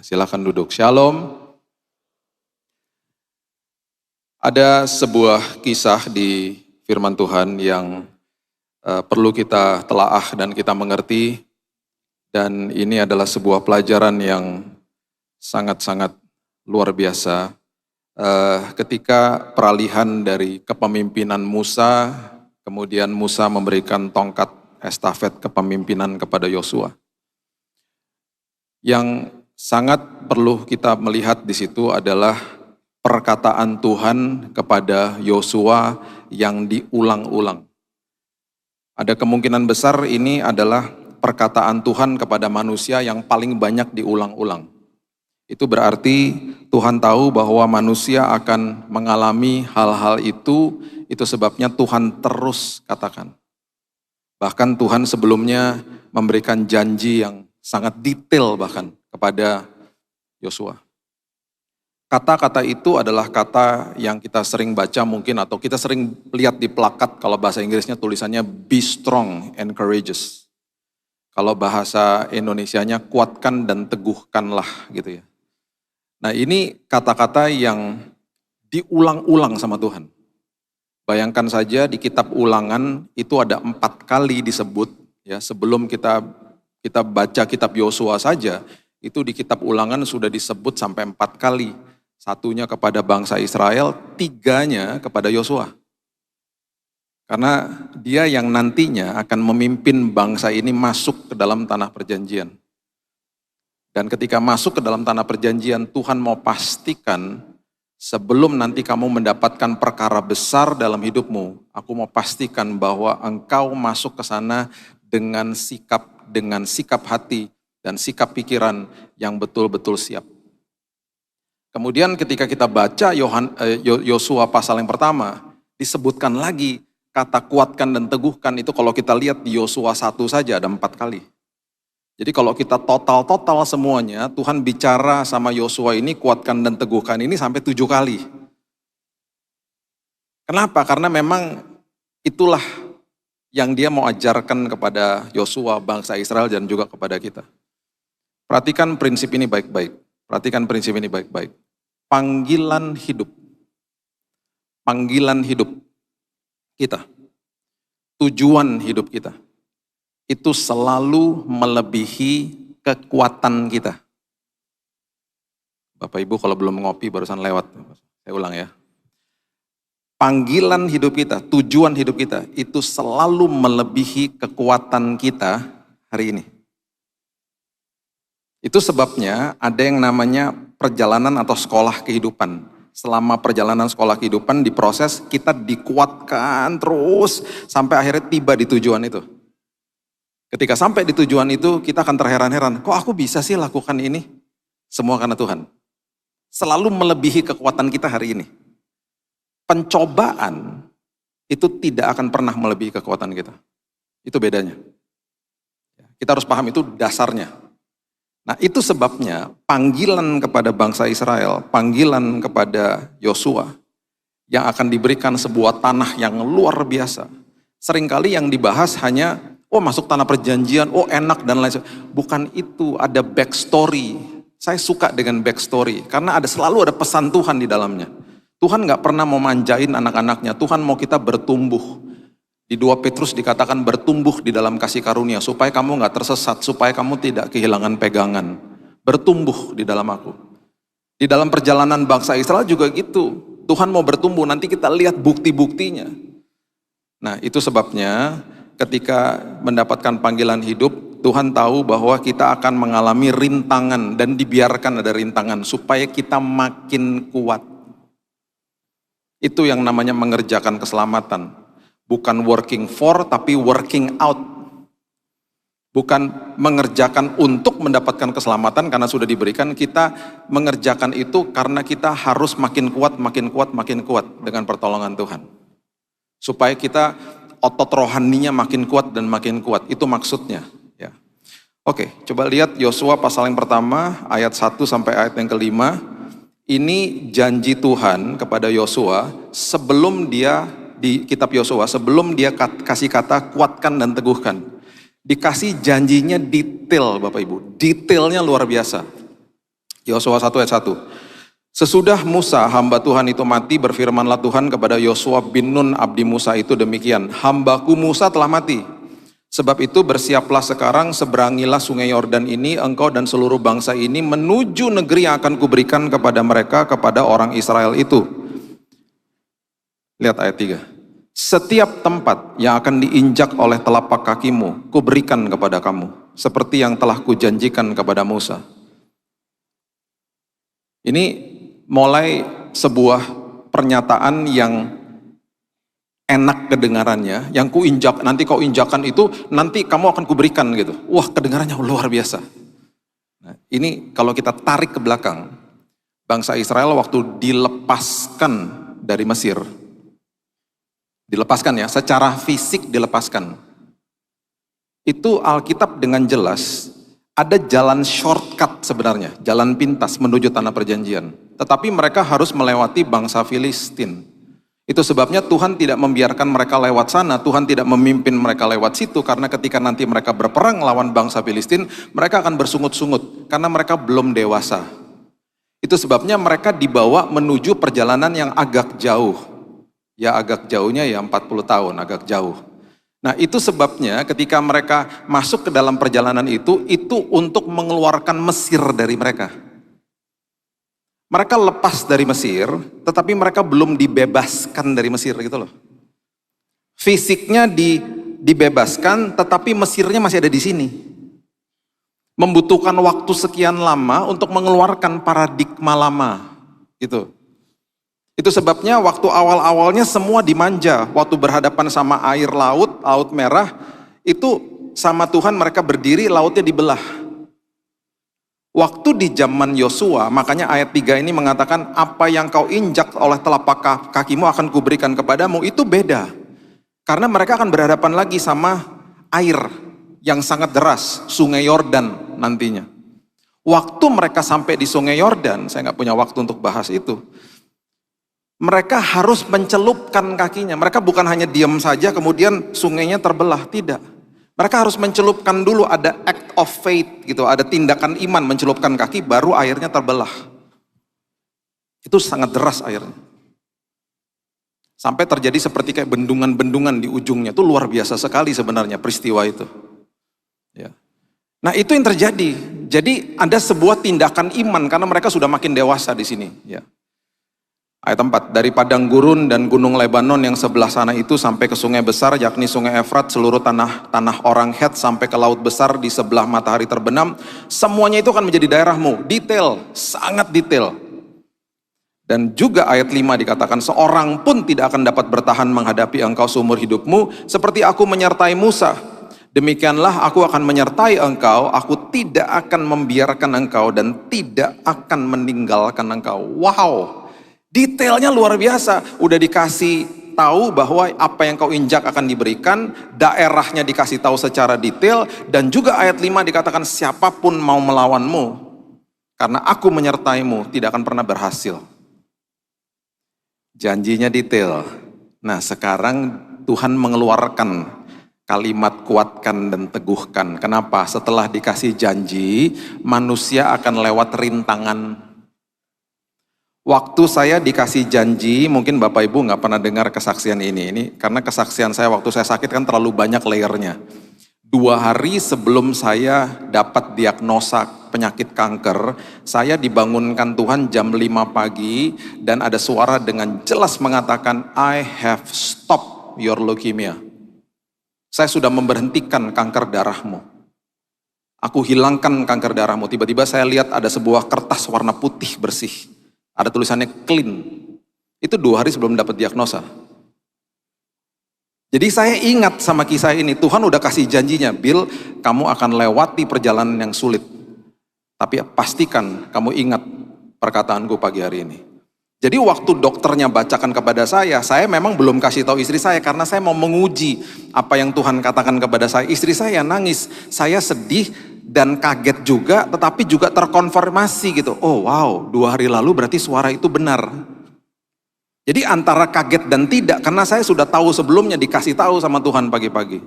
Silakan duduk. Shalom. Ada sebuah kisah di firman Tuhan yang perlu kita telaah dan kita mengerti. Dan ini adalah sebuah pelajaran yang sangat-sangat luar biasa. Ketika peralihan dari kepemimpinan Musa, kemudian Musa memberikan tongkat estafet kepemimpinan kepada Yosua. Yang sangat perlu kita melihat di situ adalah perkataan Tuhan kepada Yosua yang diulang-ulang. Ada kemungkinan besar ini adalah perkataan Tuhan kepada manusia yang paling banyak diulang-ulang. Itu berarti Tuhan tahu bahwa manusia akan mengalami hal-hal itu sebabnya Tuhan terus katakan. Bahkan Tuhan sebelumnya memberikan janji yang sangat detail bahkan kepada Yosua. Kata-kata itu adalah kata yang kita sering baca mungkin atau kita sering lihat di plakat, kalau bahasa Inggrisnya tulisannya be strong and courageous. Kalau bahasa Indonesianya kuatkan dan teguhkanlah gitu ya. Nah ini kata-kata yang diulang-ulang sama Tuhan. Bayangkan saja di kitab Ulangan itu ada 4 kali disebut ya, sebelum kita baca kitab Yosua saja, itu di kitab Ulangan sudah disebut sampai 4 kali. Satunya kepada bangsa Israel, 3-nya kepada Yosua. Karena dia yang nantinya akan memimpin bangsa ini masuk ke dalam tanah perjanjian. Dan ketika masuk ke dalam tanah perjanjian, Tuhan mau pastikan sebelum nanti kamu mendapatkan perkara besar dalam hidupmu, aku mau pastikan bahwa engkau masuk ke sana dengan sikap hati dan sikap pikiran yang betul-betul siap. Kemudian ketika kita baca Yosua pasal yang pertama, disebutkan lagi kata kuatkan dan teguhkan itu kalau kita lihat di Yosua 1 saja ada 4 kali. Jadi kalau kita total semuanya, Tuhan bicara sama Yosua ini kuatkan dan teguhkan ini sampai 7 kali. Kenapa? Karena memang itulah yang dia mau ajarkan kepada Yosua, bangsa Israel dan juga kepada kita. Perhatikan prinsip ini baik-baik. Panggilan hidup kita, tujuan hidup kita, itu selalu melebihi kekuatan kita. Bapak Ibu kalau belum ngopi barusan lewat, saya ulang ya. Panggilan hidup kita, tujuan hidup kita, itu selalu melebihi kekuatan kita hari ini. Itu sebabnya ada yang namanya perjalanan atau sekolah kehidupan. Selama perjalanan sekolah kehidupan diproses, kita dikuatkan terus sampai akhirnya tiba di tujuan itu. Ketika sampai di tujuan itu, kita akan terheran-heran, kok aku bisa sih lakukan ini? Semua karena Tuhan. Selalu melebihi kekuatan kita hari ini. Pencobaan itu tidak akan pernah melebihi kekuatan kita. Itu bedanya. Kita harus paham itu dasarnya. Nah itu sebabnya panggilan kepada bangsa Israel, panggilan kepada Yosua yang akan diberikan sebuah tanah yang luar biasa. Seringkali yang dibahas hanya, masuk tanah perjanjian, enak dan lain sebagainya. Bukan itu, ada backstory. Saya suka dengan backstory karena selalu ada pesan Tuhan di dalamnya. Tuhan gak pernah mau manjain anak-anaknya, Tuhan mau kita bertumbuh. Di 2 Petrus dikatakan bertumbuh di dalam kasih karunia, supaya kamu gak tersesat, supaya kamu tidak kehilangan pegangan. Bertumbuh di dalam aku. Di dalam perjalanan bangsa Israel juga gitu. Tuhan mau bertumbuh, nanti kita lihat bukti-buktinya. Nah itu sebabnya ketika mendapatkan panggilan hidup, Tuhan tahu bahwa kita akan mengalami rintangan dan dibiarkan ada rintangan supaya kita makin kuat. Itu yang namanya mengerjakan keselamatan. Bukan working for, tapi working out. Bukan mengerjakan untuk mendapatkan keselamatan karena sudah diberikan, kita mengerjakan itu karena kita harus makin kuat dengan pertolongan Tuhan. Supaya kita otot rohaninya makin kuat dan makin kuat, itu maksudnya. Ya. Oke, coba lihat Yosua pasal yang pertama, ayat 1 sampai ayat yang kelima. Ini janji Tuhan kepada Yosua sebelum dia di kitab Yosua, sebelum dia kasih kata kuatkan dan teguhkan. Dikasih janjinya detail Bapak Ibu, detailnya luar biasa. Yosua 1 ayat 1. Sesudah Musa hamba Tuhan itu mati, berfirmanlah Tuhan kepada Yosua bin Nun abdi Musa itu demikian, hambaku Musa telah mati. Sebab itu bersiaplah sekarang, seberangilah sungai Yordan ini, engkau dan seluruh bangsa ini menuju negeri yang akan kuberikan kepada mereka, kepada orang Israel itu. Lihat ayat 3. Setiap tempat yang akan diinjak oleh telapak kakimu, kuberikan kepada kamu, seperti yang telah kujanjikan kepada Musa. Ini mulai sebuah pernyataan yang enak kedengarannya, yang kuinjak, nanti kau injakan itu, nanti kamu akan kuberikan gitu. Wah, kedengarannya luar biasa. Nah, ini kalau kita tarik ke belakang, bangsa Israel waktu dilepaskan dari Mesir, dilepaskan ya, secara fisik dilepaskan. Itu Alkitab dengan jelas, ada jalan shortcut sebenarnya, jalan pintas menuju tanah perjanjian. Tetapi mereka harus melewati bangsa Filistin. Itu sebabnya Tuhan tidak membiarkan mereka lewat sana, Tuhan tidak memimpin mereka lewat situ, karena ketika nanti mereka berperang lawan bangsa Filistin, mereka akan bersungut-sungut, karena mereka belum dewasa. Itu sebabnya mereka dibawa menuju perjalanan yang agak jauh. Ya agak jauhnya ya 40 tahun, agak jauh. Nah itu sebabnya ketika mereka masuk ke dalam perjalanan itu untuk mengeluarkan Mesir dari mereka. Mereka lepas dari Mesir, tetapi mereka belum dibebaskan dari Mesir gitu loh. Fisiknya dibebaskan, tetapi Mesirnya masih ada di sini. Membutuhkan waktu sekian lama untuk mengeluarkan paradigma lama gitu. Itu sebabnya waktu awal-awalnya semua dimanja, waktu berhadapan sama air laut merah, itu sama Tuhan mereka berdiri, lautnya dibelah. Waktu di zaman Yosua, makanya ayat 3 ini mengatakan, apa yang kau injak oleh telapak kakimu akan kuberikan kepadamu, itu beda. Karena mereka akan berhadapan lagi sama air yang sangat deras, sungai Yordan nantinya. Waktu mereka sampai di sungai Yordan, saya nggak punya waktu untuk bahas itu, mereka harus mencelupkan kakinya. Mereka bukan hanya diam saja kemudian sungainya terbelah, tidak. Mereka harus mencelupkan dulu, ada act of faith gitu, ada tindakan iman mencelupkan kaki baru airnya terbelah. Itu sangat deras airnya. Sampai terjadi seperti kayak bendungan-bendungan di ujungnya. Itu luar biasa sekali sebenarnya peristiwa itu. Ya. Nah, itu yang terjadi. Jadi ada sebuah tindakan iman karena mereka sudah makin dewasa di sini, ya. Ayat 4, dari padang gurun dan gunung Lebanon yang sebelah sana itu sampai ke sungai besar, yakni sungai Efrat, seluruh tanah orang Het sampai ke laut besar di sebelah matahari terbenam, semuanya itu akan menjadi daerahmu. Detail, sangat detail. Dan juga ayat 5 dikatakan, seorang pun tidak akan dapat bertahan menghadapi engkau seumur hidupmu, seperti aku menyertai Musa. Demikianlah aku akan menyertai engkau, aku tidak akan membiarkan engkau dan tidak akan meninggalkan engkau. Wow! Detailnya luar biasa, udah dikasih tahu bahwa apa yang kau injak akan diberikan, daerahnya dikasih tahu secara detail, dan juga ayat 5 dikatakan siapapun mau melawanmu, karena aku menyertaimu, tidak akan pernah berhasil. Janjinya detail. Nah sekarang Tuhan mengeluarkan kalimat kuatkan dan teguhkan. Kenapa? Setelah dikasih janji, manusia akan lewat rintangan. Waktu saya dikasih janji, mungkin Bapak Ibu nggak pernah dengar kesaksian ini karena kesaksian saya waktu saya sakit kan terlalu banyak layernya. 2 hari sebelum saya dapat diagnosa penyakit kanker, saya dibangunkan Tuhan jam 5 pagi dan ada suara dengan jelas mengatakan, I have stopped your leukemia. Saya sudah memberhentikan kanker darahmu. Aku hilangkan kanker darahmu. Tiba-tiba saya lihat ada sebuah kertas warna putih bersih. Ada tulisannya clean. Itu 2 hari sebelum dapat diagnosa. Jadi saya ingat sama kisah ini. Tuhan udah kasih janjinya, Bill, kamu akan lewati perjalanan yang sulit. Tapi pastikan kamu ingat perkataanku pagi hari ini. Jadi waktu dokternya bacakan kepada saya memang belum kasih tahu istri saya karena saya mau menguji apa yang Tuhan katakan kepada saya. Istri saya nangis, saya sedih dan kaget juga, tetapi juga terkonfirmasi gitu. Oh wow, 2 hari lalu berarti suara itu benar. Jadi antara kaget dan tidak, karena saya sudah tahu sebelumnya, dikasih tahu sama Tuhan pagi-pagi.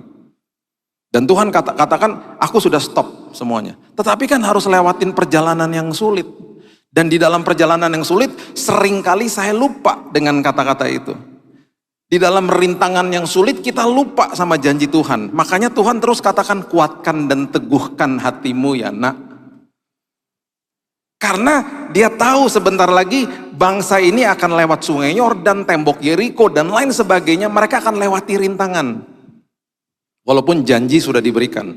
Dan Tuhan katakan, aku sudah stop semuanya. Tetapi kan harus lewatin perjalanan yang sulit. Dan di dalam perjalanan yang sulit, seringkali saya lupa dengan kata-kata itu. Di dalam rintangan yang sulit, kita lupa sama janji Tuhan. Makanya Tuhan terus katakan, kuatkan dan teguhkan hatimu ya nak. Karena dia tahu sebentar lagi bangsa ini akan lewat sungai Yordan, tembok Yeriko, dan lain sebagainya. Mereka akan lewati rintangan. Walaupun janji sudah diberikan.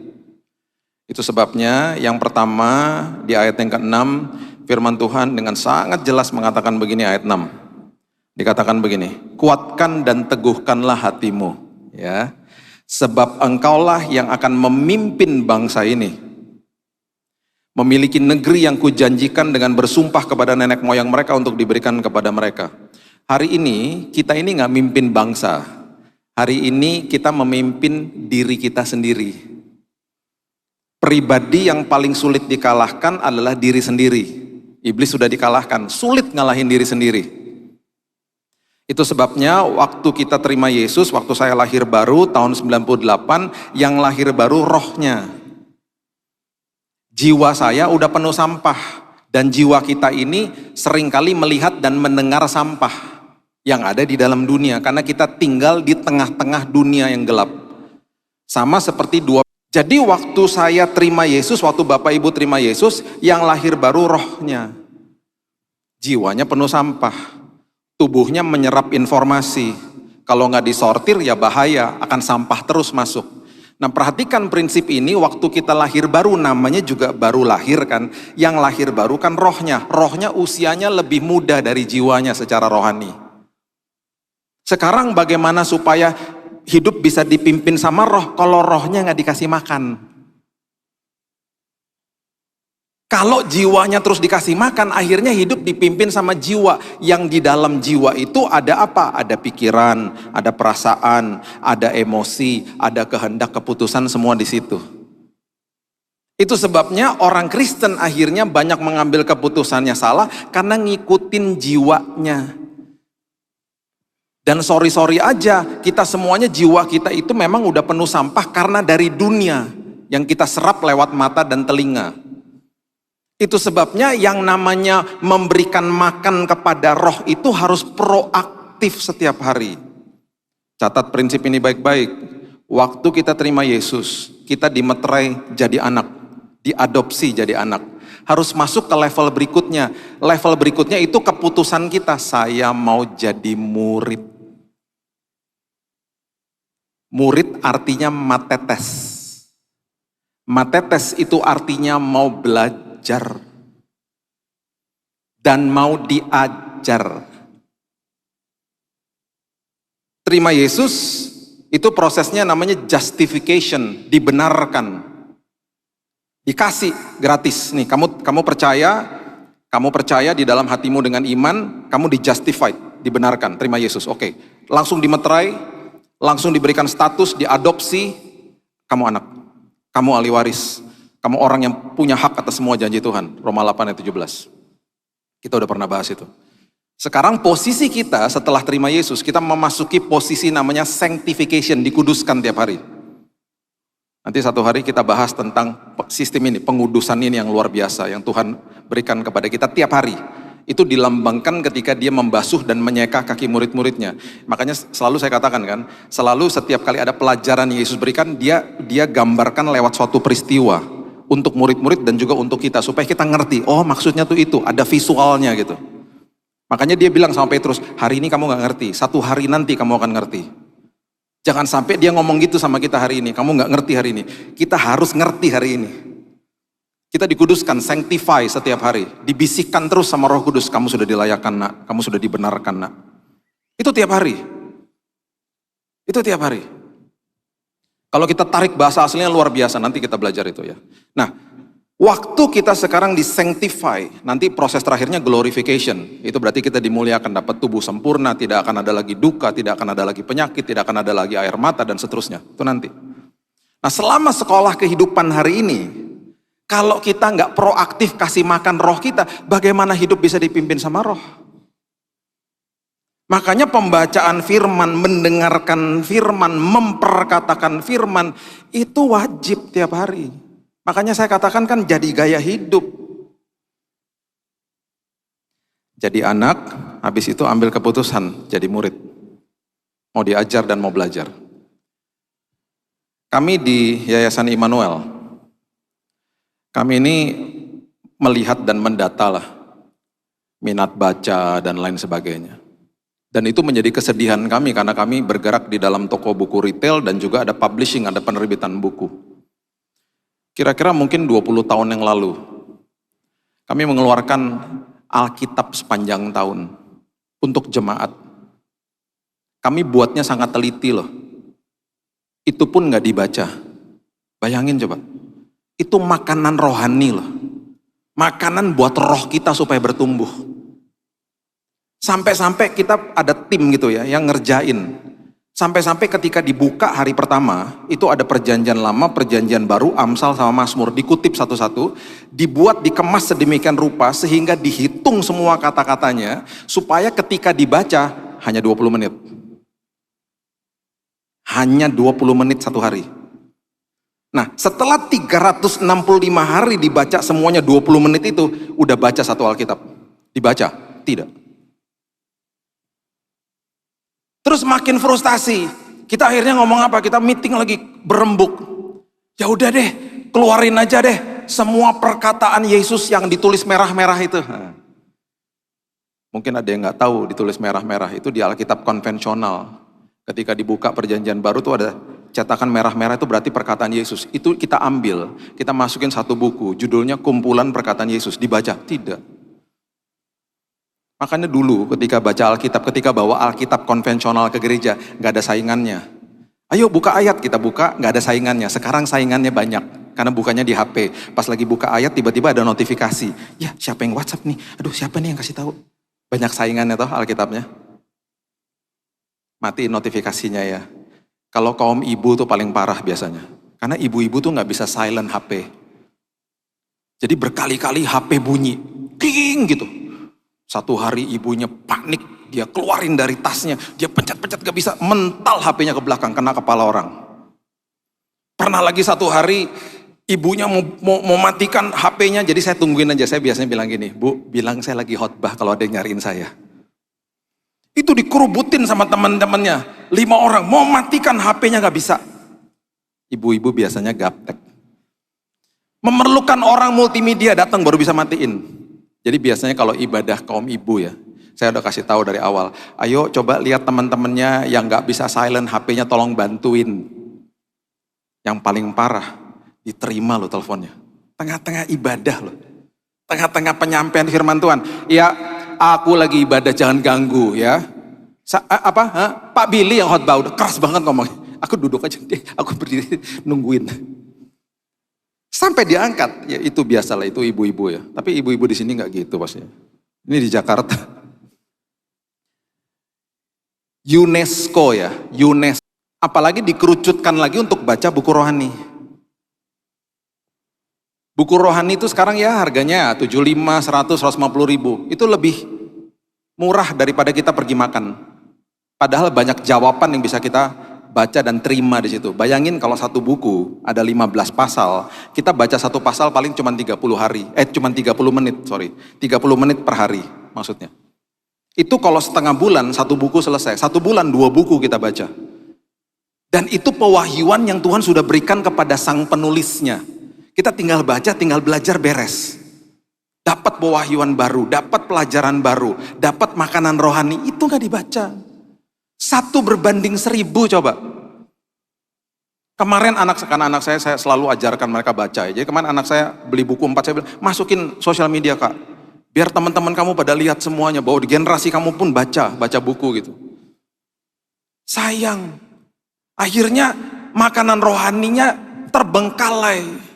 Itu sebabnya yang pertama di ayat yang ke-6, firman Tuhan dengan sangat jelas mengatakan begini, ayat 6. Dikatakan begini, kuatkan dan teguhkanlah hatimu, ya. Sebab engkaulah yang akan memimpin bangsa ini. Memiliki negeri yang kujanjikan dengan bersumpah kepada nenek moyang mereka untuk diberikan kepada mereka. Hari ini, kita ini nggak mimpin bangsa. Hari ini kita memimpin diri kita sendiri. Pribadi yang paling sulit dikalahkan adalah diri sendiri. Iblis sudah dikalahkan, sulit ngalahin diri sendiri. Itu sebabnya waktu kita terima Yesus, waktu saya lahir baru tahun 98, yang lahir baru rohnya. Jiwa saya udah penuh sampah, dan jiwa kita ini seringkali melihat dan mendengar sampah yang ada di dalam dunia, karena kita tinggal di tengah-tengah dunia yang gelap. Sama seperti jadi waktu saya terima Yesus, waktu Bapak Ibu terima Yesus, yang lahir baru rohnya. Jiwanya penuh sampah. Tubuhnya menyerap informasi. Kalau nggak disortir ya bahaya, akan sampah terus masuk. Nah perhatikan prinsip ini, waktu kita lahir baru, namanya juga baru lahir kan. Yang lahir baru kan rohnya. Rohnya usianya lebih muda dari jiwanya secara rohani. Sekarang bagaimana supaya hidup bisa dipimpin sama roh kalau rohnya nggak dikasih makan? Kalau jiwanya terus dikasih makan, akhirnya hidup dipimpin sama jiwa. Yang di dalam jiwa itu ada apa? Ada pikiran, ada perasaan, ada emosi, ada kehendak, keputusan, semua di situ. Itu sebabnya orang Kristen akhirnya banyak mengambil keputusannya salah karena ngikutin jiwanya. Dan sorry aja, kita semuanya jiwa kita itu memang udah penuh sampah karena dari dunia yang kita serap lewat mata dan telinga. Itu sebabnya yang namanya memberikan makan kepada roh itu harus proaktif setiap hari. Catat prinsip ini baik-baik. Waktu kita terima Yesus, kita dimeterai jadi anak, diadopsi jadi anak. Harus masuk ke level berikutnya. Level berikutnya itu keputusan kita, saya mau jadi murid. Murid artinya matetes. Matetes itu artinya mau belajar dan mau diajar. Terima Yesus itu prosesnya namanya justification, dibenarkan. Dikasih gratis nih, kamu percaya di dalam hatimu dengan iman, kamu di-justified, dibenarkan, terima Yesus. Oke. Langsung dimeterai, langsung diberikan status, diadopsi, kamu anak, kamu ahli waris, kamu orang yang punya hak atas semua janji Tuhan. Roma 8 ayat 17. Kita udah pernah bahas itu. Sekarang posisi kita setelah terima Yesus, kita memasuki posisi namanya sanctification, dikuduskan tiap hari. Nanti satu hari kita bahas tentang sistem ini, pengudusan ini yang luar biasa, yang Tuhan berikan kepada kita tiap hari. Itu dilambangkan ketika dia membasuh dan menyeka kaki murid-muridnya. Makanya selalu saya katakan kan, selalu setiap kali ada pelajaran yang Yesus berikan, dia gambarkan lewat suatu peristiwa untuk murid-murid dan juga untuk kita, supaya kita ngerti, oh maksudnya tuh itu, ada visualnya gitu. Makanya dia bilang sama Petrus, hari ini kamu gak ngerti, satu hari nanti kamu akan ngerti. Jangan sampai dia ngomong gitu sama kita hari ini, kamu gak ngerti hari ini. Kita harus ngerti hari ini. Kita dikuduskan, sanctify setiap hari. Dibisikkan terus sama Roh Kudus, kamu sudah dilayakkan nak, kamu sudah dibenarkan nak. Itu tiap hari. Itu tiap hari. Kalau kita tarik bahasa aslinya luar biasa, nanti kita belajar itu ya. Nah, waktu kita sekarang di-sanctify, nanti proses terakhirnya glorification. Itu berarti kita dimuliakan, dapat tubuh sempurna, tidak akan ada lagi duka, tidak akan ada lagi penyakit, tidak akan ada lagi air mata, dan seterusnya. Itu nanti. Nah, selama sekolah kehidupan hari ini, kalau kita nggak proaktif kasih makan roh kita, bagaimana hidup bisa dipimpin sama roh? Makanya pembacaan firman, mendengarkan firman, memperkatakan firman, itu wajib tiap hari. Makanya saya katakan kan jadi gaya hidup. Jadi anak, habis itu ambil keputusan jadi murid. Mau diajar dan mau belajar. Kami di Yayasan Immanuel, kami ini melihat dan mendata lah minat baca dan lain sebagainya. Dan itu menjadi kesedihan kami karena kami bergerak di dalam toko buku retail dan juga ada publishing, ada penerbitan buku. Kira-kira mungkin 20 tahun yang lalu, kami mengeluarkan Alkitab sepanjang tahun untuk jemaat. Kami buatnya sangat teliti loh. Itu pun nggak dibaca. Bayangin coba. Itu makanan rohani loh. Makanan buat roh kita supaya bertumbuh. Sampai-sampai kita ada tim gitu ya yang ngerjain. Sampai-sampai ketika dibuka hari pertama, itu ada perjanjian lama, perjanjian baru, Amsal sama Mazmur, dikutip satu-satu, dibuat, dikemas sedemikian rupa sehingga dihitung semua kata-katanya supaya ketika dibaca hanya 20 menit. Hanya 20 menit satu hari. Nah, setelah 365 hari dibaca semuanya 20 menit itu, udah baca satu Alkitab. Dibaca? Tidak. Terus makin frustasi. Kita akhirnya ngomong apa? Kita meeting lagi berembuk. Ya udah deh, keluarin aja deh semua perkataan Yesus yang ditulis merah-merah itu. Mungkin ada yang nggak tahu ditulis merah-merah itu di Alkitab konvensional. Ketika dibuka perjanjian baru tuh ada cetakan merah-merah, itu berarti perkataan Yesus. Itu kita ambil, kita masukin satu buku, judulnya Kumpulan Perkataan Yesus. Dibaca? Tidak. Makanya dulu ketika baca Alkitab, ketika bawa Alkitab konvensional ke gereja, gak ada saingannya. Ayo buka ayat, kita buka, gak ada saingannya. Sekarang saingannya banyak, karena bukanya di HP. Pas lagi buka ayat, tiba-tiba ada notifikasi. Ya, siapa yang WhatsApp nih? Aduh, siapa nih yang kasih tahu? Banyak saingannya toh Alkitabnya. Matiin notifikasinya ya. Kalau kaum ibu tuh paling parah biasanya. Karena ibu-ibu tuh gak bisa silent HP. Jadi berkali-kali HP bunyi. Ting gitu. Satu hari ibunya panik. Dia keluarin dari tasnya. Dia pencet-pencet gak bisa. Mental HP-nya ke belakang. Kena kepala orang. Pernah lagi satu hari ibunya mau matikan HP-nya. Jadi saya tungguin aja. Saya biasanya bilang gini. Bu, bilang saya lagi khotbah kalau ada yang nyariin saya. Itu dikerubutin sama teman-temannya. 5 orang mau matikan HP-nya gak bisa. Ibu-ibu biasanya gaptek. Memerlukan orang multimedia datang baru bisa matiin. Jadi biasanya kalau ibadah kaum ibu ya, saya udah kasih tahu dari awal. Ayo coba lihat teman-temannya yang gak bisa silent HP-nya, tolong bantuin. Yang paling parah, diterima loh teleponnya. Tengah-tengah ibadah loh. Tengah-tengah penyampaian firman Tuhan. Ya, aku lagi ibadah, jangan ganggu ya. Pak Billy yang khotbah udah keras banget ngomongnya. Aku duduk aja deh, aku berdiri nungguin. Sampai diangkat, ya itu biasalah, itu ibu-ibu ya. Tapi ibu-ibu di sini nggak gitu pastinya. Ini di Jakarta. UNESCO ya, UNESCO. Apalagi dikerucutkan lagi untuk baca buku rohani. Buku rohani itu sekarang ya harganya 75, 100, 150 ribu. Itu lebih murah daripada kita pergi makan. Padahal banyak jawaban yang bisa kita baca dan terima di situ. Bayangin kalau satu buku ada 15 pasal, kita baca satu pasal paling cuma 30 hari. Cuma 30 menit, sorry. 30 menit per hari maksudnya. Itu kalau setengah bulan satu buku selesai. 1 bulan 2 buku kita baca. Dan itu pewahyuan yang Tuhan sudah berikan kepada sang penulisnya. Kita tinggal baca, tinggal belajar, beres. Dapat pewahyuan baru, dapat pelajaran baru, dapat makanan rohani, itu gak dibaca. 1 berbanding 1000 coba. Kemarin anak saya selalu ajarkan mereka baca. Jadi kemarin anak saya beli buku 4, saya bilang, masukin sosial media Kak. Biar teman-teman kamu pada lihat semuanya, bahwa di generasi kamu pun baca buku gitu. Sayang, akhirnya makanan rohaninya terbengkalai.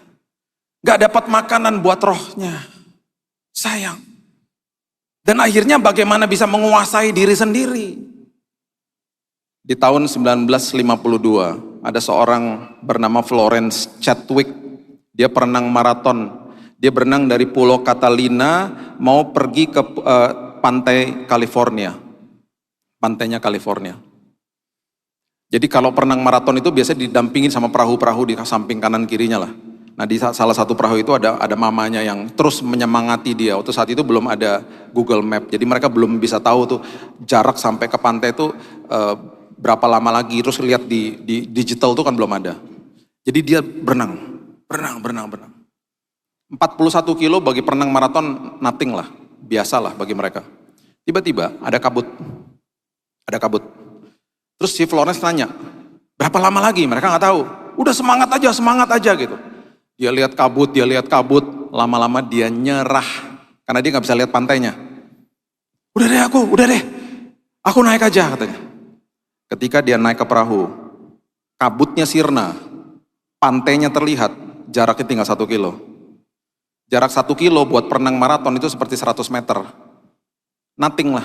Gak dapat makanan buat rohnya. Sayang. Dan akhirnya bagaimana bisa menguasai diri sendiri. Di tahun 1952, ada seorang bernama Florence Chadwick. Dia perenang maraton. Dia berenang dari Pulau Catalina, mau pergi ke pantai California. Pantainya California. Jadi kalau perenang maraton itu biasanya didampingin sama perahu-perahu di samping kanan kirinya lah. Nah di salah satu perahu itu ada mamanya yang terus menyemangati dia. Waktu saat itu belum ada Google Map, jadi mereka belum bisa tahu tuh jarak sampai ke pantai itu berapa lama lagi. Terus lihat di digital tuh kan belum ada. Jadi dia berenang. 41 kilo bagi perenang maraton nothing lah, biasa lah bagi mereka. Tiba-tiba ada kabut. Terus si Florence nanya, berapa lama lagi? Mereka nggak tahu. Udah semangat aja gitu. Dia lihat kabut, lama-lama dia nyerah karena dia nggak bisa lihat pantainya. Udah deh, aku naik aja katanya. Ketika dia naik ke perahu, kabutnya sirna, pantainya terlihat, jaraknya tinggal 1 kilo. Jarak 1 kilo buat perenang maraton itu seperti 100 meter. Nothing lah.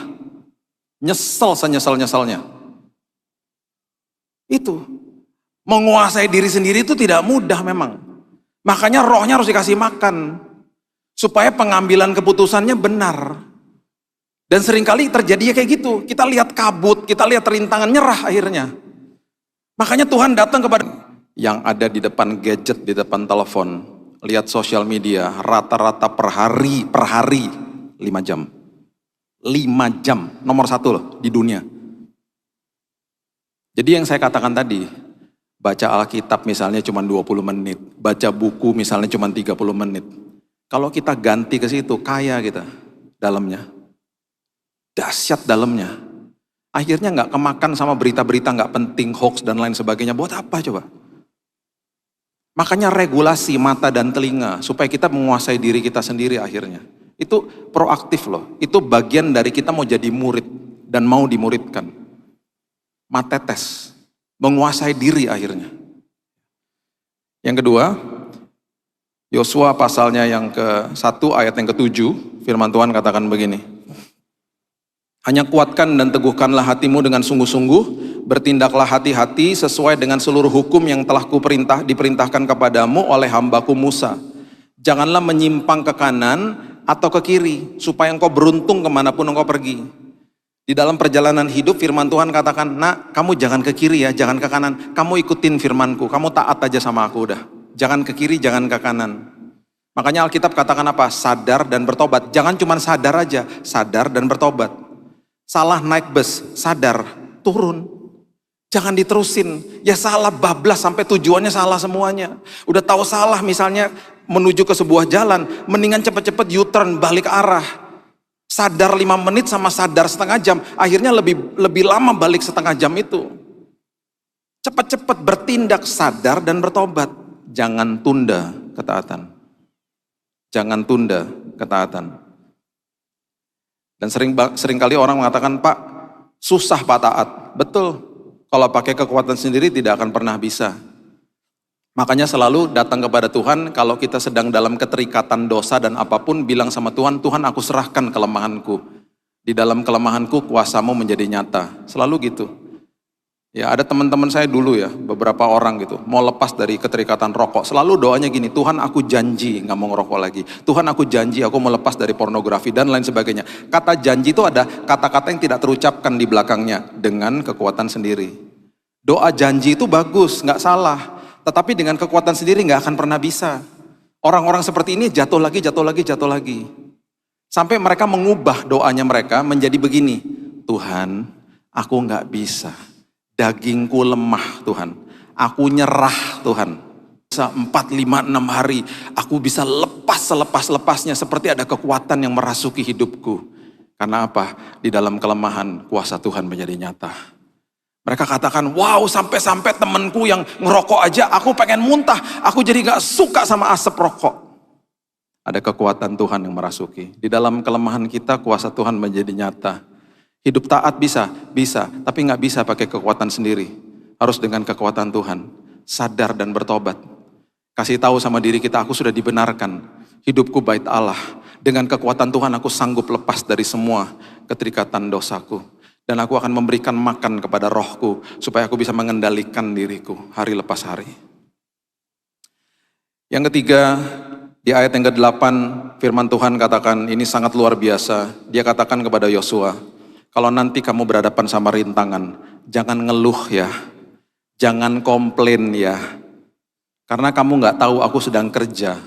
Nyesel senyesal-nyesalnya. Itu. Menguasai diri sendiri itu tidak mudah memang. Makanya rohnya harus dikasih makan. Supaya pengambilan keputusannya benar. Dan seringkali terjadi kayak gitu. Kita lihat kabut, kita lihat rintangan, nyerah akhirnya. Makanya Tuhan datang kepada yang ada di depan gadget, di depan telepon. Lihat sosial media, rata-rata per hari 5 jam. 5 jam, nomor 1 loh di dunia. Jadi yang saya katakan tadi, baca Alkitab misalnya cuma 20 menit, baca buku misalnya cuma 30 menit. Kalau kita ganti ke situ, kaya kita dalamnya. Dahsyat dalamnya. Akhirnya nggak kemakan sama berita-berita nggak penting, hoax dan lain sebagainya. Buat apa coba? Makanya regulasi mata dan telinga supaya kita menguasai diri kita sendiri akhirnya. Itu proaktif loh. Itu bagian dari kita mau jadi murid dan mau dimuridkan. Matetes, menguasai diri akhirnya. Yang kedua, Yosua pasalnya yang ke-1 ayat yang ke-7, firman Tuhan katakan begini. Hanya kuatkan dan teguhkanlah hatimu dengan sungguh-sungguh, bertindaklah hati-hati sesuai dengan seluruh hukum yang telah diperintahkan kepadamu oleh hambaku Musa. Janganlah menyimpang ke kanan atau ke kiri, supaya engkau beruntung kemanapun engkau pergi. Di dalam perjalanan hidup firman Tuhan katakan, nak kamu jangan ke kiri ya, jangan ke kanan. Kamu ikutin firmanku, kamu taat aja sama aku udah. Jangan ke kiri, jangan ke kanan. Makanya Alkitab katakan apa? Sadar dan bertobat. Jangan cuma sadar aja, sadar dan bertobat. Salah naik bus, sadar, turun. Jangan diterusin, ya salah bablas sampai tujuannya salah semuanya. Udah tahu salah misalnya menuju ke sebuah jalan, mendingan cepet-cepet U-turn balik arah. Sadar 5 menit sama sadar setengah jam, akhirnya lebih lama balik setengah jam itu. Cepat-cepat bertindak, sadar dan bertobat. Jangan tunda ketaatan. Jangan tunda ketaatan. Dan seringkali orang mengatakan, Pak, susah Pak taat. Betul, kalau pakai kekuatan sendiri tidak akan pernah bisa. Makanya selalu datang kepada Tuhan kalau kita sedang dalam keterikatan dosa dan apapun, bilang sama Tuhan, Tuhan aku serahkan kelemahanku. Di dalam kelemahanku kuasamu menjadi nyata. Selalu gitu. Ya ada teman-teman saya dulu ya, beberapa orang gitu, mau lepas dari keterikatan rokok. Selalu doanya gini, Tuhan aku janji gak mau ngerokok lagi. Tuhan aku janji aku mau lepas dari pornografi dan lain sebagainya. Kata janji itu ada kata-kata yang tidak terucapkan di belakangnya dengan kekuatan sendiri. Doa janji itu bagus, gak salah. Tetapi dengan kekuatan sendiri gak akan pernah bisa. Orang-orang seperti ini jatuh lagi. Sampai mereka mengubah doanya mereka menjadi begini. Tuhan, aku gak bisa. Dagingku lemah Tuhan, aku nyerah Tuhan. 4, 5, 6 hari, aku bisa lepas selepas-lepasnya seperti ada kekuatan yang merasuki hidupku. Karena apa? Di dalam kelemahan kuasa Tuhan menjadi nyata. Mereka katakan, wow sampai-sampai temanku yang ngerokok aja aku pengen muntah, aku jadi gak suka sama asap rokok. Ada kekuatan Tuhan yang merasuki. Di dalam kelemahan kita kuasa Tuhan menjadi nyata. Hidup taat bisa, tapi nggak bisa pakai kekuatan sendiri. Harus dengan kekuatan Tuhan. Sadar dan bertobat. Kasih tahu sama diri kita, aku sudah dibenarkan. Hidupku bait Allah. Dengan kekuatan Tuhan aku sanggup lepas dari semua keterikatan dosaku. Dan aku akan memberikan makan kepada rohku, supaya aku bisa mengendalikan diriku hari lepas hari. Yang ketiga, di ayat yang ke-8, firman Tuhan katakan, ini sangat luar biasa. Dia katakan kepada Yosua, kalau nanti kamu berhadapan sama rintangan, jangan ngeluh ya, jangan komplain ya. Karena kamu nggak tahu aku sedang kerja.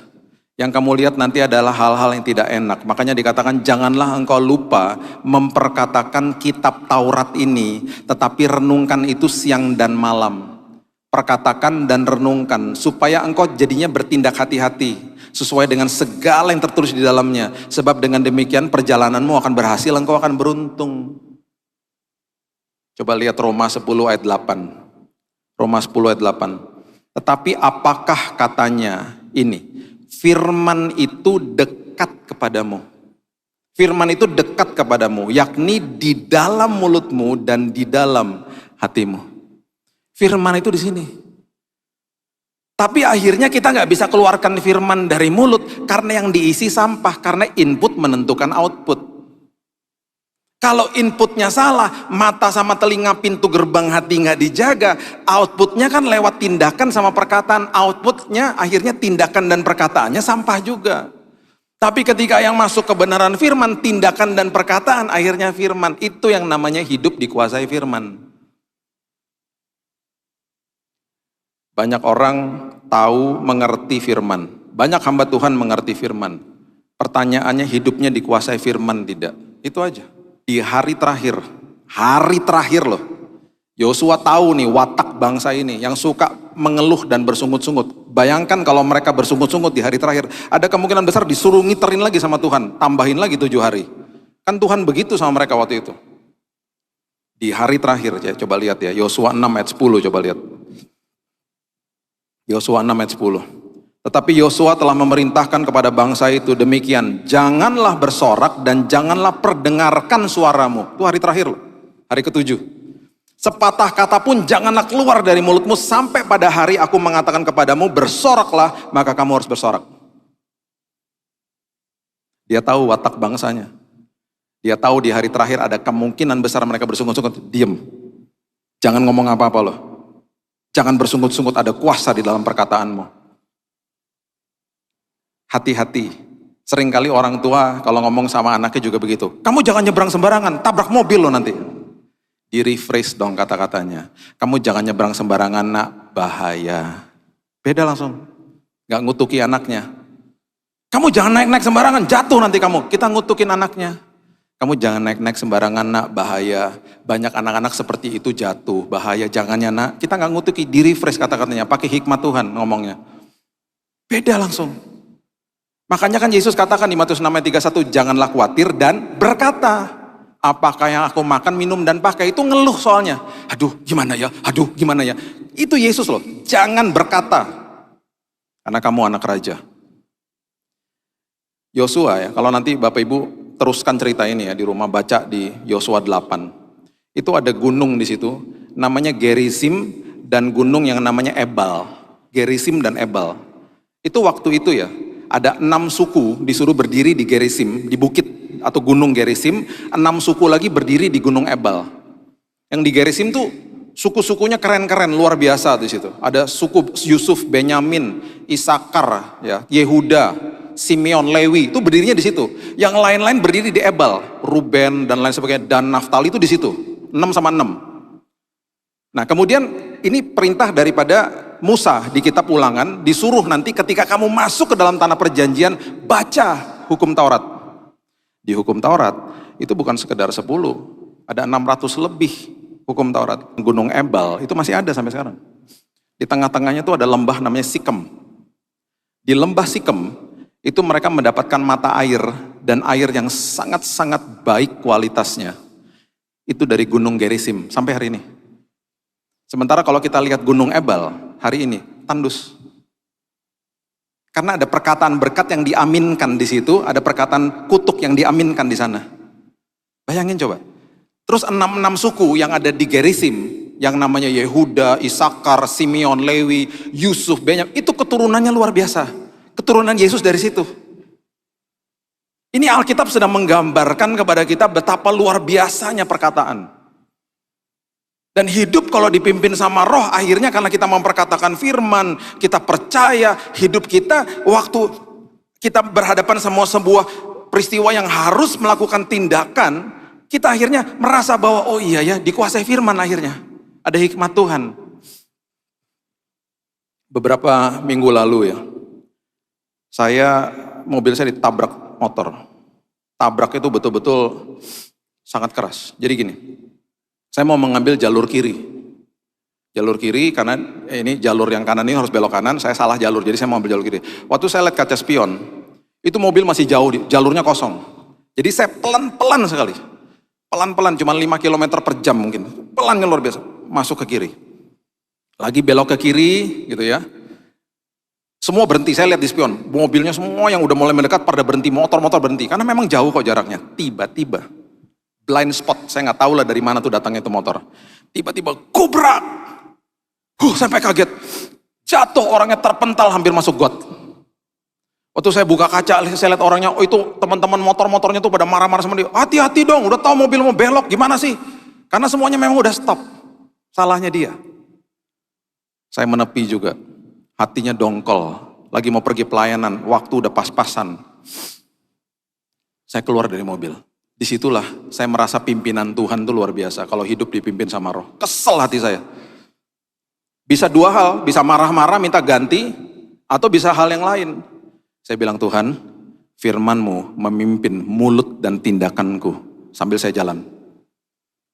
Yang kamu lihat nanti adalah hal-hal yang tidak enak. Makanya dikatakan janganlah engkau lupa memperkatakan kitab Taurat ini, tetapi renungkan itu siang dan malam. Perkatakan dan renungkan supaya engkau jadinya bertindak hati-hati sesuai dengan segala yang tertulis di dalamnya. Sebab dengan demikian perjalananmu akan berhasil, engkau akan beruntung. Coba lihat Roma 10 ayat 8. Roma 10 ayat 8. Tetapi apakah katanya ini? Firman itu dekat kepadamu. Firman itu dekat kepadamu, yakni di dalam mulutmu dan di dalam hatimu. Firman itu di sini. Tapi akhirnya kita nggak bisa keluarkan firman dari mulut karena yang diisi sampah, karena input menentukan output. Kalau inputnya salah, mata sama telinga pintu gerbang hati nggak dijaga, outputnya kan lewat tindakan sama perkataan. Outputnya akhirnya tindakan dan perkataannya sampah juga. Tapi ketika yang masuk kebenaran firman, tindakan dan perkataan akhirnya firman. Itu yang namanya hidup dikuasai firman. Banyak orang tahu mengerti firman. Banyak hamba Tuhan mengerti firman. Pertanyaannya hidupnya dikuasai firman tidak? Itu aja. Di hari terakhir loh, Yosua tahu nih watak bangsa ini yang suka mengeluh dan bersungut-sungut. Bayangkan kalau mereka bersungut-sungut di hari terakhir, ada kemungkinan besar disuruh ngiterin lagi sama Tuhan, tambahin lagi 7 hari. Kan Tuhan begitu sama mereka waktu itu. Di hari terakhir, ya, coba lihat ya, Yosua 6 ayat 10, coba lihat. Yosua 6 ayat 10. Tetapi Yosua telah memerintahkan kepada bangsa itu demikian, janganlah bersorak dan janganlah perdengarkan suaramu. Itu hari terakhir loh, hari ke-7. Sepatah kata pun janganlah keluar dari mulutmu sampai pada hari aku mengatakan kepadamu bersoraklah, maka kamu harus bersorak. Dia tahu watak bangsanya. Dia tahu di hari terakhir ada kemungkinan besar mereka bersungut-sungut. Diam, jangan ngomong apa-apa loh. Jangan bersungut-sungut, ada kuasa di dalam perkataanmu. Hati-hati, seringkali orang tua kalau ngomong sama anaknya juga begitu. Kamu jangan nyebrang sembarangan, tabrak mobil lo nanti. Di rephrase dong kata-katanya. Kamu jangan nyebrang sembarangan nak, bahaya. Beda langsung, gak ngutuki anaknya. Kamu jangan naik-naik sembarangan, jatuh nanti kamu. Kita ngutukin anaknya. Kamu jangan naik-naik sembarangan nak, bahaya. Banyak anak-anak seperti itu jatuh, bahaya. Jangannya nak, kita gak ngutuki, di rephrase kata-katanya. Pakai hikmat Tuhan ngomongnya. Beda langsung. Makanya kan Yesus katakan di Matius 6 ayat 31, janganlah khawatir dan berkata, apakah yang aku makan, minum, dan pakai. Itu ngeluh soalnya. Aduh gimana ya, aduh gimana ya. Itu Yesus loh, jangan berkata. Karena kamu anak raja. Yosua ya, kalau nanti Bapak Ibu teruskan cerita ini ya, di rumah baca di Yosua 8. Itu ada gunung di situ, namanya Gerizim, dan gunung yang namanya Ebal. Gerizim dan Ebal. Itu waktu itu ya, ada 6 suku disuruh berdiri di Gerizim, di bukit atau gunung Gerizim, 6 suku lagi berdiri di gunung Ebal. Yang di Gerizim tuh suku-sukunya keren-keren, luar biasa di situ. Ada suku Yusuf, Benyamin, Isakar, ya, Yehuda, Simeon, Lewi, itu berdirinya di situ. Yang lain-lain berdiri di Ebal, Ruben dan lain sebagainya, dan Naftali itu di situ, 6 sama 6. Nah kemudian ini perintah daripada Musa di kitab Ulangan, disuruh nanti ketika kamu masuk ke dalam tanah perjanjian, baca hukum Taurat. Di hukum Taurat itu bukan sekedar 10, ada 600 lebih hukum Taurat. Gunung Ebal itu masih ada sampai sekarang. Di tengah-tengahnya itu ada lembah namanya Sikem. Di lembah Sikem itu mereka mendapatkan mata air, dan air yang sangat-sangat baik kualitasnya. Itu dari gunung Gerizim sampai hari ini. Sementara kalau kita lihat gunung Ebal hari ini, tandus. Karena ada perkataan berkat yang diaminkan di situ, ada perkataan kutuk yang diaminkan di sana. Bayangin coba. Terus 6 suku yang ada di Gerizim, yang namanya Yehuda, Isakar, Simeon, Lewi, Yusuf, Benyamin, itu keturunannya luar biasa. Keturunan Yesus dari situ. Ini Alkitab sedang menggambarkan kepada kita betapa luar biasanya perkataan. Dan hidup kalau dipimpin sama roh, akhirnya karena kita memperkatakan firman, kita percaya, hidup kita waktu kita berhadapan sama sebuah peristiwa yang harus melakukan tindakan, kita akhirnya merasa bahwa oh iya ya, dikuasai firman akhirnya. Ada hikmat Tuhan. Beberapa minggu lalu ya, mobil saya ditabrak motor. Tabrak itu betul-betul sangat keras. Jadi gini, saya mau mengambil jalur kiri. Jalur kiri karena ini jalur yang kanan ini harus belok kanan, saya salah jalur, jadi saya mau ambil jalur kiri. Waktu saya lihat kaca spion, itu mobil masih jauh, jalurnya kosong. Jadi saya pelan-pelan sekali. Pelan-pelan, cuma 5 km per jam mungkin. Pelannya luar biasa, masuk ke kiri. Lagi belok ke kiri gitu ya. Semua berhenti, saya lihat di spion. Mobilnya semua yang udah mulai mendekat pada berhenti, motor-motor berhenti. Karena memang jauh kok jaraknya. Tiba-tiba, blind spot, saya nggak tahu lah dari mana tuh datangnya itu motor. Tiba-tiba, kubrak. Sampai kaget. Jatuh, orangnya terpental hampir masuk got. Waktu saya buka kaca, saya lihat orangnya, oh itu teman-teman motor-motornya tuh pada marah-marah sama dia. Hati-hati dong, udah tahu mobil mau belok, gimana sih? Karena semuanya memang udah stop. Salahnya dia. Saya menepi juga. Hatinya dongkol, lagi mau pergi pelayanan, waktu udah pas-pasan. Saya keluar dari mobil. Disitulah saya merasa pimpinan Tuhan itu luar biasa. Kalau hidup dipimpin sama Roh, kesel hati saya. Bisa dua hal, bisa marah-marah minta ganti, atau bisa hal yang lain. Saya bilang, Tuhan, firman-Mu memimpin mulut dan tindakanku sambil saya jalan.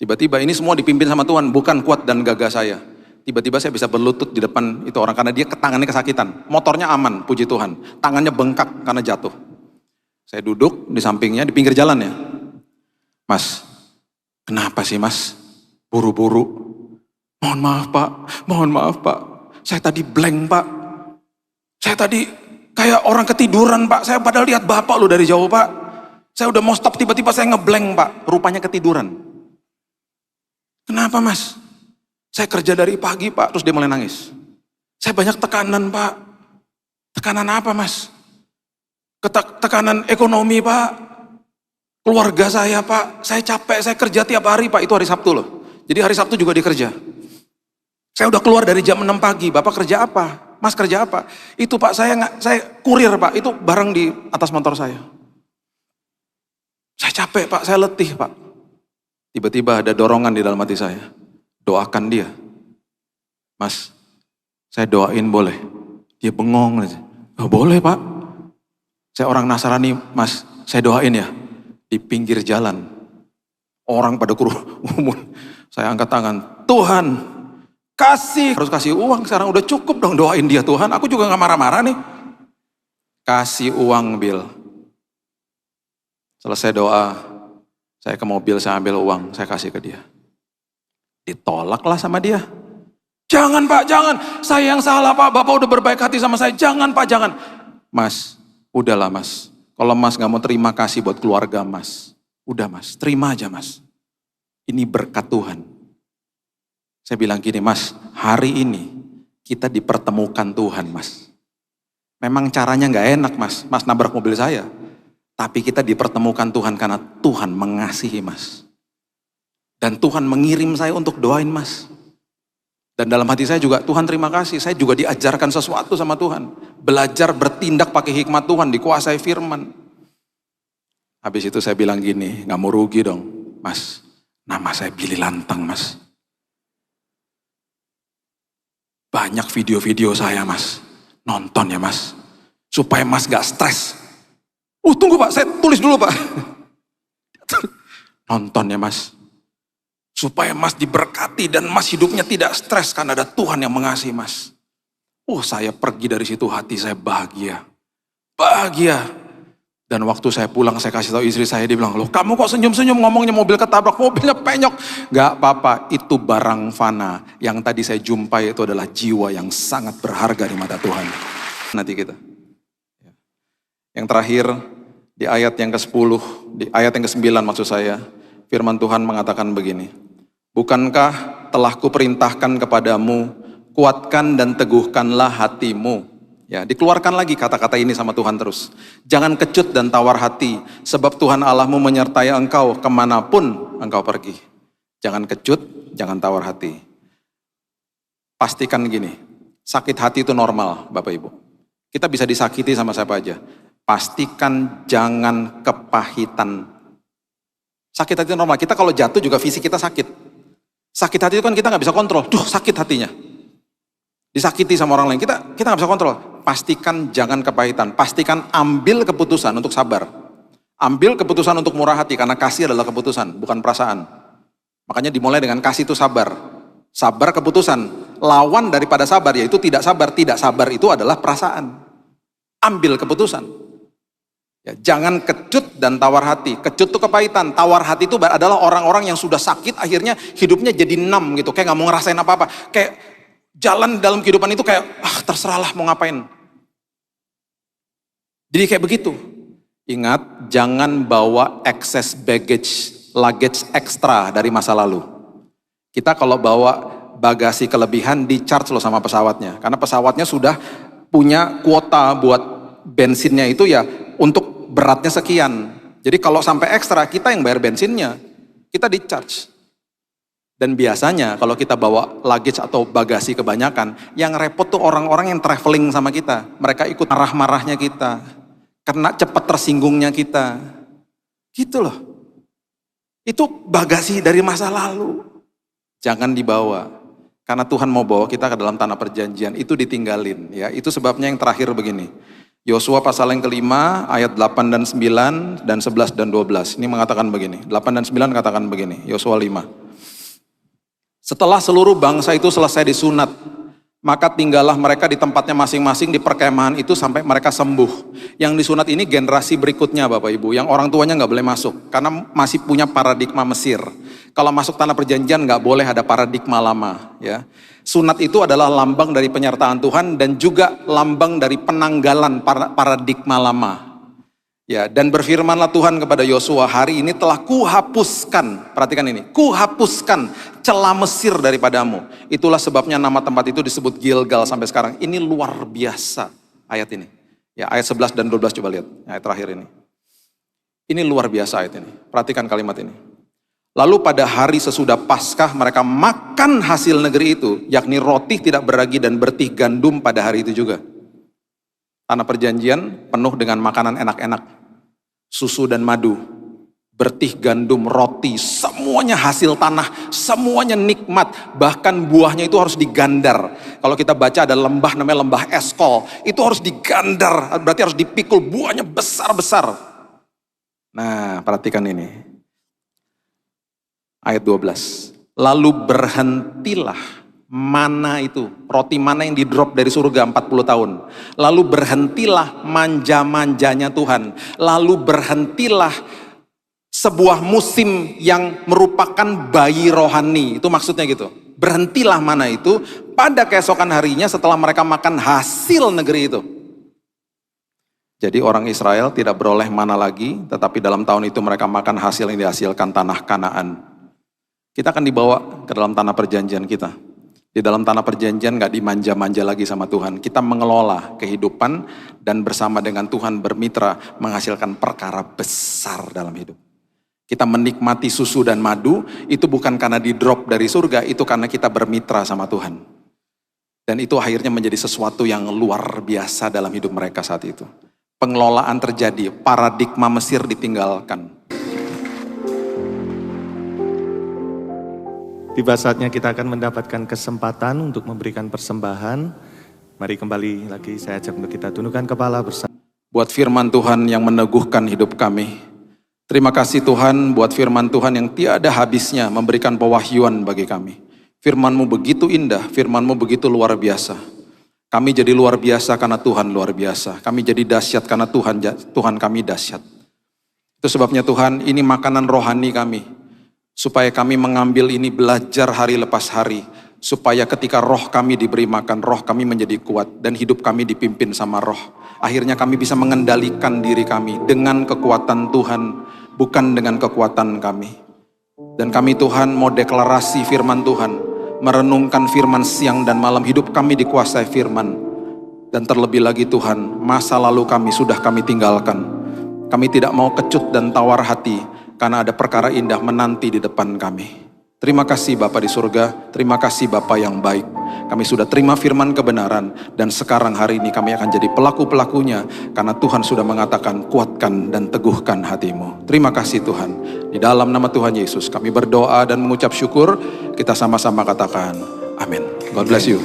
Tiba-tiba ini semua dipimpin sama Tuhan, bukan kuat dan gagah saya. Tiba-tiba saya bisa berlutut di depan itu orang karena dia tangannya kesakitan. Motornya aman, puji Tuhan. Tangannya bengkak karena jatuh. Saya duduk di sampingnya, di pinggir jalan ya. Mas, kenapa sih mas? Buru-buru. Mohon maaf pak. Saya tadi blank pak. Saya tadi kayak orang ketiduran pak. Saya padahal lihat bapak lu dari jauh pak. Saya udah mau stop, tiba-tiba saya ngeblank pak. Rupanya ketiduran. Kenapa mas? Saya kerja dari pagi pak, terus dia mulai nangis. Saya banyak tekanan pak. Tekanan apa mas? Tekanan ekonomi pak. Keluarga saya pak. Saya capek, saya kerja tiap hari pak. Itu hari Sabtu loh. Jadi hari Sabtu juga dia kerja. Saya udah keluar dari jam 6 pagi. Bapak kerja apa? Mas kerja apa? Itu pak, saya kurir pak. Itu barang di atas motor saya. Saya capek pak, saya letih pak. Tiba-tiba ada dorongan di dalam hati saya. Doakan dia. Mas, saya doain boleh? Dia bengong aja. Oh, boleh pak. Saya orang Nasrani, mas, saya doain ya. Di pinggir jalan. Orang pada kerumun. Saya angkat tangan. Tuhan, harus kasih uang sekarang. Udah cukup dong doain dia Tuhan. Aku juga gak marah-marah nih. Kasih uang Bill. Selesai doa, saya ke mobil, saya ambil uang, saya kasih ke dia. Ditolaklah sama dia. Jangan pak, jangan. Saya yang salah pak, bapak udah berbaik hati sama saya. Jangan pak, jangan. Mas, udahlah mas. Kalau mas gak mau terima kasih buat keluarga mas. Udah mas, terima aja mas. Ini berkat Tuhan. Saya bilang gini mas, hari ini kita dipertemukan Tuhan mas. Memang caranya gak enak mas. Mas nabrak mobil saya. Tapi kita dipertemukan Tuhan karena Tuhan mengasihi mas. Dan Tuhan mengirim saya untuk doain mas. Dan dalam hati saya juga, Tuhan terima kasih. Saya juga diajarkan sesuatu sama Tuhan. Belajar bertindak pakai hikmat Tuhan, dikuasai firman. Habis itu saya bilang gini, gak mau rugi dong. Mas, nama saya Billy Lantang mas. Banyak video-video saya mas. Nonton ya mas. Supaya mas gak stres. Tunggu pak, saya tulis dulu pak. Nonton ya mas. Supaya mas diberkati dan mas hidupnya tidak stres karena ada Tuhan yang mengasihi mas. Saya pergi dari situ hati saya bahagia. Bahagia. Dan waktu saya pulang saya kasih tahu istri saya, dia bilang, loh kamu kok senyum-senyum ngomongnya mobil ketabrak, mobilnya penyok. Gak apa-apa, itu barang fana. Yang tadi saya jumpai itu adalah jiwa yang sangat berharga di mata Tuhan. Nanti kita. Yang terakhir, di ayat yang ke-10, di ayat yang ke-9 maksud saya, firman Tuhan mengatakan begini. Bukankah telah kuperintahkan kepadamu, kuatkan dan teguhkanlah hatimu. Ya, dikeluarkan lagi kata-kata ini sama Tuhan terus. Jangan kecut dan tawar hati, sebab Tuhan Allahmu menyertai engkau kemanapun engkau pergi. Jangan kecut, jangan tawar hati. Pastikan gini, sakit hati itu normal Bapak Ibu. Kita bisa disakiti sama siapa aja. Pastikan jangan kepahitan. Sakit hati itu normal. Kita kalau jatuh juga fisik kita sakit. Sakit hati itu kan kita gak bisa kontrol. Sakit hatinya. disakiti sama orang lain, kita nggak bisa kontrol. Pastikan jangan kepahitan, pastikan ambil keputusan untuk sabar. Ambil keputusan untuk murah hati, karena kasih adalah keputusan, bukan perasaan. Makanya dimulai dengan kasih itu sabar. Sabar keputusan, lawan daripada sabar yaitu tidak sabar. Tidak sabar itu adalah perasaan. Ambil keputusan. Ya, jangan kecut dan tawar hati. Kecut itu kepahitan, tawar hati itu adalah orang-orang yang sudah sakit akhirnya hidupnya jadi numb gitu, kayak nggak mau ngerasain apa-apa. Kayak jalan dalam kehidupan itu kayak terserahlah mau ngapain. Jadi kayak begitu. Ingat, jangan bawa excess luggage ekstra dari masa lalu. Kita kalau bawa bagasi kelebihan di charge loh sama pesawatnya. Karena pesawatnya sudah punya kuota buat bensinnya itu ya untuk beratnya sekian. Jadi kalau sampai ekstra kita yang bayar bensinnya, kita di charge. Dan biasanya kalau kita bawa luggage atau bagasi kebanyakan, yang repot tuh orang-orang yang traveling sama kita. Mereka ikut marah-marahnya kita, kena cepat tersinggungnya kita. Gitu loh. Itu bagasi dari masa lalu. Jangan dibawa. Karena Tuhan mau bawa kita ke dalam tanah perjanjian, itu ditinggalin. Ya, itu sebabnya yang terakhir begini. Yosua pasal yang kelima, ayat 8 dan 9, dan 11 dan 12. Ini mengatakan begini, 8 dan 9 katakan begini, Yosua 5. Setelah seluruh bangsa itu selesai disunat, maka tinggallah mereka di tempatnya masing-masing di perkemahan itu sampai mereka sembuh. Yang disunat ini generasi berikutnya Bapak Ibu, yang orang tuanya nggak boleh masuk, karena masih punya paradigma Mesir. Kalau masuk tanah perjanjian nggak boleh ada paradigma lama. Ya. Sunat itu adalah lambang dari penyertaan Tuhan dan juga lambang dari penanggalan paradigma lama. Ya, dan berfirmanlah Tuhan kepada Yosua, hari ini telah kuhapuskan, perhatikan ini, kuhapuskan celah Mesir daripadamu. Itulah sebabnya nama tempat itu disebut Gilgal sampai sekarang. Ini luar biasa ayat ini. Ya, ayat 11 dan 12 coba lihat, ayat terakhir ini. Ini luar biasa ayat ini. Perhatikan kalimat ini. Lalu pada hari sesudah Paskah mereka makan hasil negeri itu, yakni roti tidak beragi dan bertih gandum pada hari itu juga. Tanah perjanjian penuh dengan makanan enak-enak, susu dan madu, bertih gandum, roti, semuanya hasil tanah, semuanya nikmat, bahkan buahnya itu harus digandar. Kalau kita baca ada lembah namanya lembah Eskol, itu harus digandar, berarti harus dipikul, buahnya besar-besar. Nah, perhatikan ini. Ayat 12. Lalu berhentilah mana itu, roti mana yang didrop dari surga 40 tahun. Lalu berhentilah manja-manjanya Tuhan. Lalu berhentilah sebuah musim yang merupakan bayi rohani. Itu maksudnya gitu. Berhentilah mana itu pada keesokan harinya setelah mereka makan hasil negeri itu. Jadi orang Israel tidak beroleh mana lagi, tetapi dalam tahun itu mereka makan hasil yang dihasilkan tanah Kanaan. Kita akan dibawa ke dalam tanah perjanjian kita. Di dalam tanah perjanjian gak dimanja-manja lagi sama Tuhan. Kita mengelola kehidupan dan bersama dengan Tuhan bermitra menghasilkan perkara besar dalam hidup. Kita menikmati susu dan madu, itu bukan karena di drop dari surga, itu karena kita bermitra sama Tuhan. Dan itu akhirnya menjadi sesuatu yang luar biasa dalam hidup mereka saat itu. Pengelolaan terjadi, paradigma Mesir ditinggalkan. Tiba saatnya kita akan mendapatkan kesempatan untuk memberikan persembahan. Mari kembali lagi saya ajak untuk kita tundukkan kepala bersama. Buat firman Tuhan yang meneguhkan hidup kami. Terima kasih Tuhan buat firman Tuhan yang tiada habisnya memberikan pewahyuan bagi kami. Firman-Mu begitu indah, firman-Mu begitu luar biasa. Kami jadi luar biasa karena Tuhan luar biasa. Kami jadi dahsyat karena Tuhan kami dahsyat. Itu sebabnya Tuhan, ini makanan rohani kami. Supaya kami mengambil ini belajar hari lepas hari. Supaya ketika roh kami diberi makan, roh kami menjadi kuat. Dan hidup kami dipimpin sama roh. Akhirnya kami bisa mengendalikan diri kami dengan kekuatan Tuhan. Bukan dengan kekuatan kami. Dan kami Tuhan mau deklarasi firman Tuhan. Merenungkan firman siang dan malam. Hidup kami dikuasai firman. Dan terlebih lagi Tuhan, masa lalu kami sudah kami tinggalkan. Kami tidak mau kecut dan tawar hati. Karena ada perkara indah menanti di depan kami. Terima kasih Bapa di surga, terima kasih Bapa yang baik. Kami sudah terima firman kebenaran, dan sekarang hari ini kami akan jadi pelaku-pelakunya, karena Tuhan sudah mengatakan, kuatkan dan teguhkan hatimu. Terima kasih Tuhan. Di dalam nama Tuhan Yesus, kami berdoa dan mengucap syukur, kita sama-sama katakan, amin. God bless you.